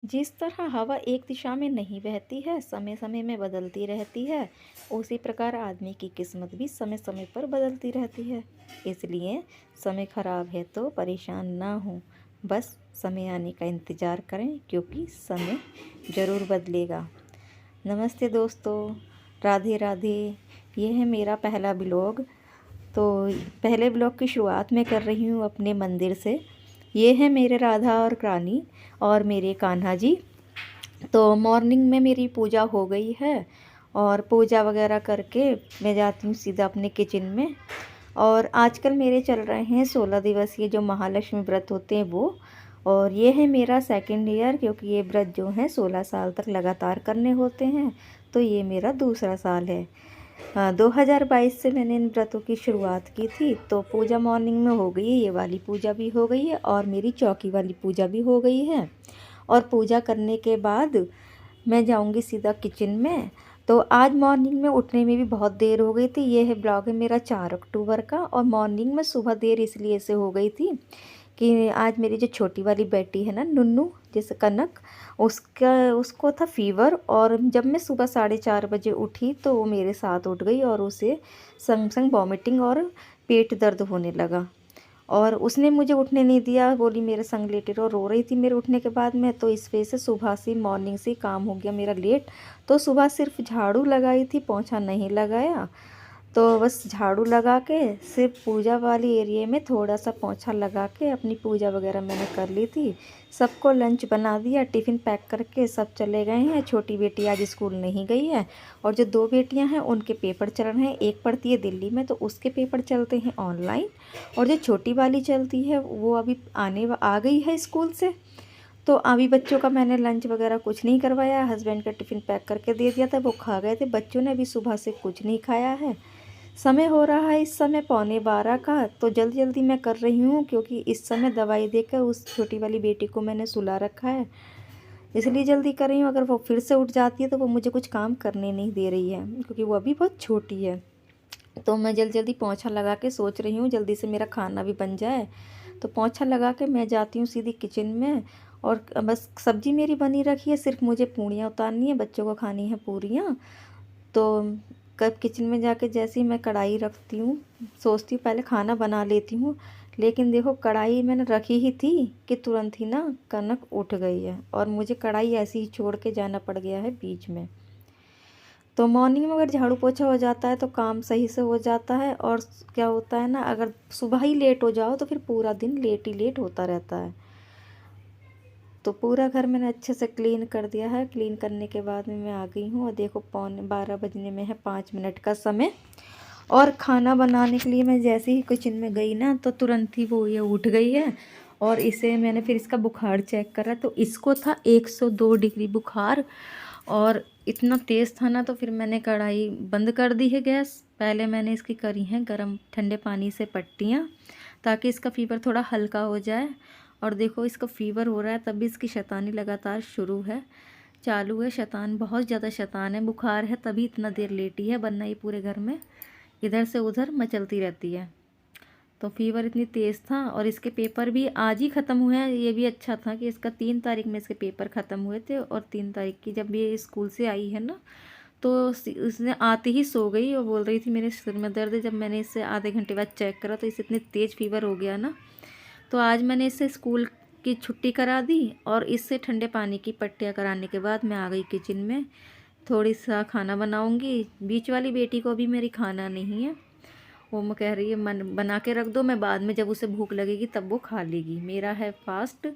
जिस तरह हवा एक दिशा में नहीं बहती है, समय समय में बदलती रहती है, उसी प्रकार आदमी की किस्मत भी समय समय पर बदलती रहती है। इसलिए समय खराब है तो परेशान ना हो, बस समय आने का इंतज़ार करें, क्योंकि समय ज़रूर बदलेगा। नमस्ते दोस्तों, राधे राधे। ये है मेरा पहला ब्लॉग। तो पहले ब्लॉग की शुरुआत मैं कर रही हूँ अपने मंदिर से। ये है मेरे राधा और रानी और मेरे कान्हा जी। तो मॉर्निंग में मेरी पूजा हो गई है और पूजा वगैरह करके मैं जाती हूँ सीधा अपने किचन में। और आजकल मेरे चल रहे हैं 16 दिवसीय जो महालक्ष्मी व्रत होते हैं वो। और ये है मेरा सेकंड ईयर, क्योंकि ये व्रत जो है 16 साल तक लगातार करने होते हैं। तो ये मेरा दूसरा साल है। 2022 से मैंने इन व्रतों की शुरुआत की थी। तो पूजा मॉर्निंग में हो गई है, ये वाली पूजा भी हो गई है और मेरी चौकी वाली पूजा भी हो गई है। और पूजा करने के बाद मैं जाऊंगी सीधा किचन में। तो आज मॉर्निंग में उठने में भी बहुत देर हो गई थी। ये है ब्लॉग है मेरा 4 अक्टूबर का। और मॉर्निंग में सुबह देर इसलिए से हो गई थी कि आज मेरी जो छोटी वाली बेटी है ना, नुन्नू जैसे कनक, उसको था फीवर। और जब मैं सुबह 4:30 बजे उठी तो वो मेरे साथ उठ गई और उसे संग संग वॉमिटिंग और पेट दर्द होने लगा। और उसने मुझे उठने नहीं दिया, बोली मेरे संग लेटे रहो, रो रही थी मेरे उठने के बाद में। तो इस वजह से सुबह से मॉर्निंग से काम हो गया मेरा लेट। तो सुबह सिर्फ झाड़ू लगाई थी, पोंछा नहीं लगाया। तो बस झाड़ू लगा के सिर्फ पूजा वाली एरिया में थोड़ा सा पोंछा लगा के अपनी पूजा वगैरह मैंने कर ली थी। सबको लंच बना दिया, टिफ़िन पैक करके सब चले गए हैं। छोटी बेटी आज स्कूल नहीं गई है और जो 2 बेटियां हैं उनके पेपर चल रहे हैं। एक पढ़ती है दिल्ली में, तो उसके पेपर चलते हैं ऑनलाइन। और जो छोटी वाली चलती है वो अभी आ गई है स्कूल से। तो अभी बच्चों का मैंने लंच वगैरह कुछ नहीं करवाया, हस्बैंड का टिफ़िन पैक करके दे दिया था, वो खा गए थे। बच्चों ने अभी सुबह से कुछ नहीं खाया है। समय हो रहा है इस समय 11:15 का। तो जल्दी जल्दी मैं कर रही हूँ, क्योंकि इस समय दवाई देकर उस छोटी वाली बेटी को मैंने सुला रखा है, इसलिए जल्दी कर रही हूँ। अगर वो फिर से उठ जाती है तो वो मुझे कुछ काम करने नहीं दे रही है, क्योंकि वो अभी बहुत छोटी है। तो मैं जल्दी जल्दी पोंछा लगा के सोच रही हूँ जल्दी से मेरा खाना भी बन जाए। तो पोंछा लगा के मैं जाती हूँ सीधी किचन में। और बस सब्जी मेरी बनी रखी है, सिर्फ मुझे पूड़ियाँ उतारनी है, बच्चों को खानी है पूड़ियाँ। तो कब किचन में जाके जैसे ही मैं कढ़ाई रखती हूँ, सोचती हूँ पहले खाना बना लेती हूँ। लेकिन देखो कढ़ाई मैंने रखी ही थी कि तुरंत ही ना कनक उठ गई है और मुझे कढ़ाई ऐसे ही छोड़ के जाना पड़ गया है बीच में। तो मॉर्निंग में अगर झाड़ू पोछा हो जाता है तो काम सही से हो जाता है। और क्या होता है ना, अगर सुबह ही लेट हो जाओ तो फिर पूरा दिन लेट ही लेट होता रहता है। तो पूरा घर मैंने अच्छे से क्लीन कर दिया है। क्लीन करने के बाद में मैं आ गई हूँ और देखो 11:15 बजने में है 5 मिनट का समय। और खाना बनाने के लिए मैं जैसे ही किचन में गई ना तो तुरंत ही वो ये उठ गई है। और इसे मैंने फिर इसका बुखार चेक करा तो इसको था 102 डिग्री बुखार। और इतना तेज़ था ना, तो फिर मैंने कढ़ाई बंद कर दी है गैस। पहले मैंने इसकी करी हैं गर्म ठंडे पानी से पट्टियाँ, ताकि इसका फ़ीवर थोड़ा हल्का हो जाए। और देखो इसका फ़ीवर हो रहा है तब भी इसकी शैतानी लगातार चालू है। शैतान बहुत ज़्यादा शैतान है। बुखार है तभी इतना देर लेटी है, वरना ये पूरे घर में इधर से उधर मचलती रहती है। तो फीवर इतनी तेज़ था। और इसके पेपर भी आज ही ख़त्म हुए हैं। ये भी अच्छा था कि इसका 3 तारीख में इसके पेपर ख़त्म हुए थे। और 3 तारीख की जब ये स्कूल से आई है ना, तो उसने आते ही सो गई और बोल रही थी मेरे सिर में दर्द है। जब मैंने इससे आधे घंटे बाद चेक करा तो इसे इतनी तेज़ फीवर हो गया ना, तो आज मैंने इससे स्कूल की छुट्टी करा दी। और इससे ठंडे पानी की पट्टियाँ कराने के बाद मैं आ गई किचन में। थोड़ी सा खाना बनाऊंगी। बीच वाली बेटी को अभी मेरी खाना नहीं है, वो मैं कह रही है मन बना के रख दो, मैं बाद में जब उसे भूख लगेगी तब वो खा लेगी। मेरा है फास्ट।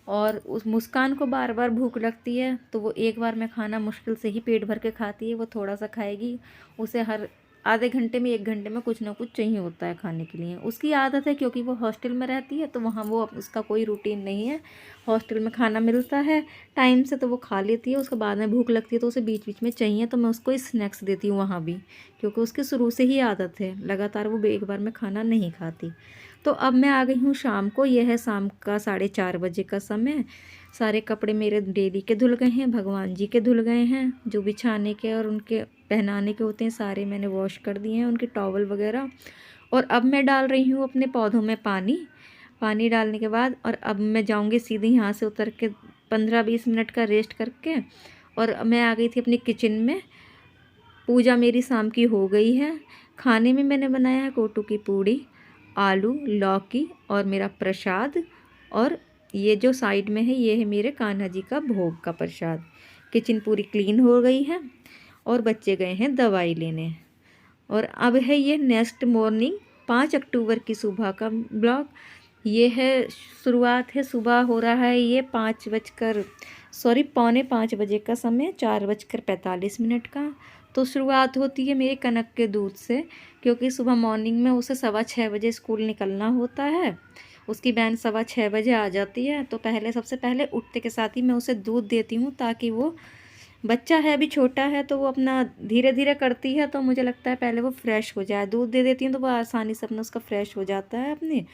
और उस मुस्कान को बार बार भूख लगती है, तो वो एक बार में खाना मुश्किल से ही पेट भर के खाती है। वो थोड़ा सा खाएगी, उसे हर आधे घंटे में 1 घंटे में कुछ ना कुछ चाहिए होता है खाने के लिए। उसकी आदत है, क्योंकि वो हॉस्टल में रहती है तो वहाँ वो उसका कोई रूटीन नहीं है। हॉस्टल में खाना मिलता है टाइम से तो वो खा लेती है, उसके बाद में भूख लगती है तो उसे बीच बीच में चाहिए, तो मैं उसको स्नैक्स देती हूँ वहाँ भी, क्योंकि उसके शुरू से ही आदत है, लगातार वो एक बार में खाना नहीं खाती। तो अब मैं आ गई हूँ शाम को। यह है शाम का 4:30 बजे का समय। सारे कपड़े मेरे डेली के धुल गए हैं, भगवान जी के धुल गए हैं, जो बिछाने के और उनके पहनाने के होते हैं सारे मैंने वॉश कर दिए हैं, उनके टॉवल वगैरह। और अब मैं डाल रही हूँ अपने पौधों में पानी। पानी डालने के बाद और अब मैं जाऊँगी सीधी यहाँ से उतर के 15-20 मिनट का रेस्ट करके और मैं आ गई थी अपनी किचन में। पूजा मेरी शाम की हो गई है। खाने में मैंने बनाया है कोटू की पूड़ी, आलू, लौकी और मेरा प्रसाद। और ये जो साइड में है ये है मेरे कान्हा जी का भोग का प्रसाद। किचन पूरी क्लीन हो गई है और बच्चे गए हैं दवाई लेने। और अब है ये नेक्स्ट मॉर्निंग 5 अक्टूबर की सुबह का ब्लॉग। ये है शुरुआत है, सुबह हो रहा है ये 5:45 बजे का समय, 4:45 का। तो शुरुआत होती है मेरे कनक के दूध से, क्योंकि सुबह मॉर्निंग में उसे 6:15 बजे स्कूल निकलना होता है। उसकी वैन 6:15 बजे आ जाती है। तो सबसे पहले उठते के साथ ही मैं उसे दूध देती हूँ, ताकि वो, बच्चा है अभी छोटा है तो वो अपना धीरे धीरे करती है, तो मुझे लगता है पहले वो फ्रेश हो जाए। दूध दे देती हूँ तो वो आसानी से अपना उसका फ्रेश हो जाता है अपने।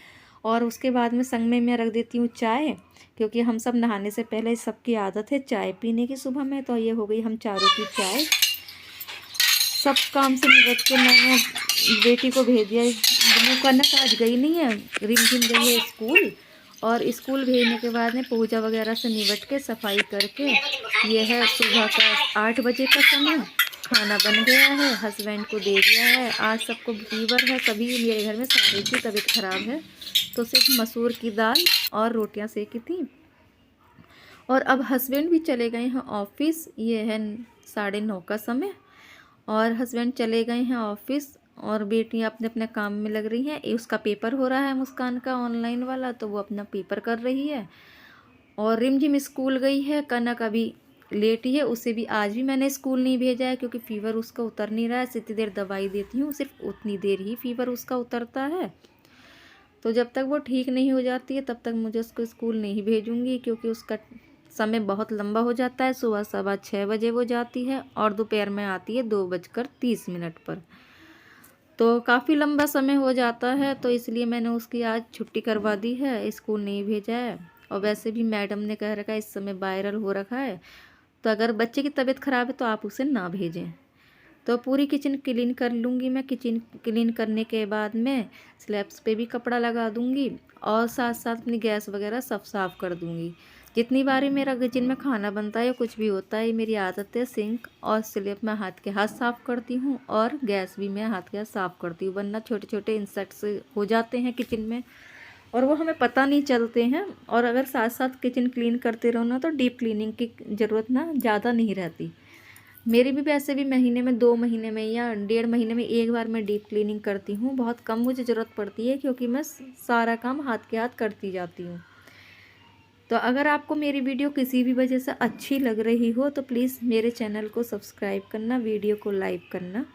और उसके बाद में संग में मैं रख देती हूँ चाय, क्योंकि हम सब नहाने से पहले सबकी आदत है चाय पीने की सुबह में। तो ये हो गई हम चारों की चाय। सब काम से निपट के मैंने बेटी को भेज दिया। वो कनक आज गई नहीं है, रिमझिम गई है स्कूल। और स्कूल भेजने के बाद में पूजा वगैरह से निपट के सफाई करके, ये है सुबह का 8 बजे का समय। खाना बन गया है, हस्बैंड को दे दिया है। आज सबको फीवर है, सभी मेरे घर में सारे की तबीयत ख़राब है, तो सिर्फ मसूर की दाल और रोटियां सेकी थी। और अब हस्बैंड भी चले गए हैं ऑफिस। ये है 9:30 का समय और हस्बैंड चले गए हैं ऑफिस और बेटियां अपने अपने काम में लग रही हैं। उसका पेपर हो रहा है मुस्कान का ऑनलाइन वाला, तो वो अपना पेपर कर रही है। और रिमझिम स्कूल गई है। कनक अभी लेट ही है, उसे भी आज भी मैंने स्कूल नहीं भेजा है, क्योंकि फ़ीवर उसका उतर नहीं रहा है। जितनी देर दवाई देती हूँ सिर्फ उतनी देर ही फ़ीवर उसका उतरता है। तो जब तक वो ठीक नहीं हो जाती है तब तक मुझे उसको स्कूल नहीं भेजूँगी, क्योंकि उसका समय बहुत लंबा हो जाता है। सुबह 6:15 बजे वो जाती है और दोपहर में आती है 2:30 पर। तो काफ़ी लंबा समय हो जाता है, तो इसलिए मैंने उसकी आज छुट्टी करवा दी है, स्कूल नहीं भेजा है। और वैसे भी मैडम ने कह रखा है इस समय वायरल हो रखा है, तो अगर बच्चे की तबीयत ख़राब है तो आप उसे ना भेजें। तो पूरी किचन क्लीन कर लूँगी मैं। किचन क्लीन करने के बाद में स्लैब्स पे भी कपड़ा लगा दूँगी और साथ साथ अपनी गैस वगैरह सब साफ़ कर दूँगी। जितनी बारी मेरा किचन में खाना बनता है या कुछ भी होता है, मेरी आदत है सिंक और स्लैब में हाथ के हाथ साफ़ करती हूँ और गैस भी मैं हाथ के हाथ साफ़ करती हूँ, वरना छोटे छोटे इंसेक्ट्स हो जाते हैं किचन में और वो हमें पता नहीं चलते हैं। और अगर साथ साथ किचन क्लीन करते रहो ना, तो डीप क्लीनिंग की ज़रूरत ना ज़्यादा नहीं रहती। मेरी भी वैसे भी महीने में 2 महीने में या 1.5 महीने में एक बार मैं डीप क्लीनिंग करती हूँ। बहुत कम मुझे ज़रूरत पड़ती है, क्योंकि मैं सारा काम हाथ के हाथ करती जाती हूँ। तो अगर आपको मेरी वीडियो किसी भी वजह से अच्छी लग रही हो तो प्लीज़ मेरे चैनल को सब्सक्राइब करना, वीडियो को लाइक करना।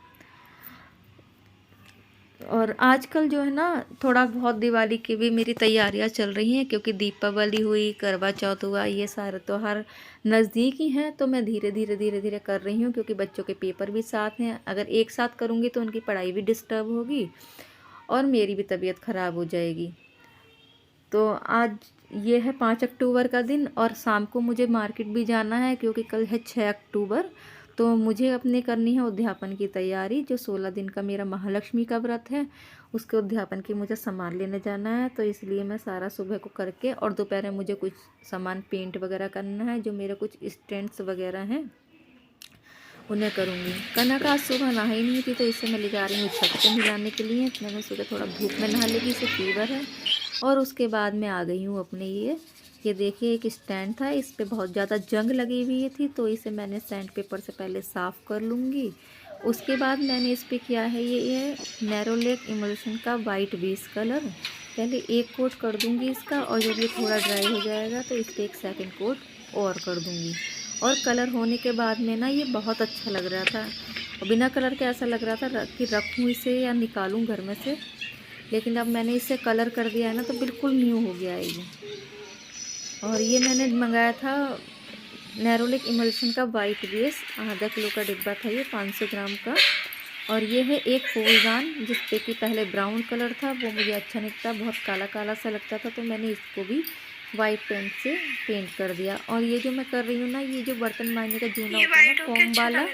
और आजकल जो है ना, थोड़ा बहुत दिवाली की भी मेरी तैयारियां चल रही हैं, क्योंकि दीपावली हुई, करवा चौथ हुआ, ये सारे त्यौहार नज़दीक ही हैं। तो मैं धीरे धीरे कर रही हूँ, क्योंकि बच्चों के पेपर भी साथ हैं। अगर एक साथ करूँगी तो उनकी पढ़ाई भी डिस्टर्ब होगी और मेरी भी तबीयत ख़राब हो जाएगी। तो आज ये है 5 अक्टूबर का दिन और शाम को मुझे मार्केट भी जाना है, क्योंकि कल है 6 अक्टूबर। तो मुझे अपने करनी है उद्यापन की तैयारी। जो 16 दिन का मेरा महालक्ष्मी का व्रत है, उसके उद्यापन की मुझे सामान लेने जाना है। तो इसलिए मैं सारा सुबह को करके, और दोपहर में मुझे कुछ सामान पेंट वगैरह करना है, जो मेरे कुछ स्टैंड्स वगैरह हैं उन्हें करूँगी। कनक आज सुबह नहाई नहीं थी, तो इसे मैं ले जा रही हूँ छत पे नहलाने के लिए। मैंने सुबह थोड़ा धूप में नहा लेगी, इसे फीवर है। और उसके बाद मैं आ गई हूँ अपने ये देखिए एक स्टैंड था, इस पे बहुत ज़्यादा जंग लगी हुई थी, तो इसे मैंने सैंड पेपर से पहले साफ़ कर लूँगी। उसके बाद मैंने इस पे किया है ये नैरोलैक इमल्शन का वाइट बेस कलर। पहले एक कोट कर दूँगी इसका, और जब ये थोड़ा ड्राई हो जाएगा तो इस पर एक सेकेंड कोट और कर दूँगी। और कलर होने के बाद में ना ये बहुत अच्छा लग रहा था, और बिना कलर के ऐसा लग रहा था कि रखूँ इसे या निकालूँ घर में से। लेकिन अब मैंने इसे कलर कर दिया है ना, तो बिल्कुल न्यू हो गया है ये। और ये मैंने मंगाया था नैरोलैक इमल्शन का वाइट बेस, आधा किलो का डिब्बा था ये, 500 ग्राम का। और ये है एक फूलदान, जिस पे कि पहले ब्राउन कलर था, वो मुझे अच्छा नहीं लगता, बहुत काला काला सा लगता था, तो मैंने इसको भी वाइट पेंट से पेंट कर दिया। और ये जो मैं कर रही हूँ ना, ये जो बर्तन मांजने का जूना होता है ना, फोम वाला,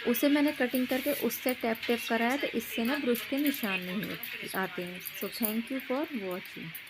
उसे मैंने कटिंग करके उससे टैप टैप कराया, तो इससे ना ब्रश के निशान नहीं आते हैं। So thank you for watching.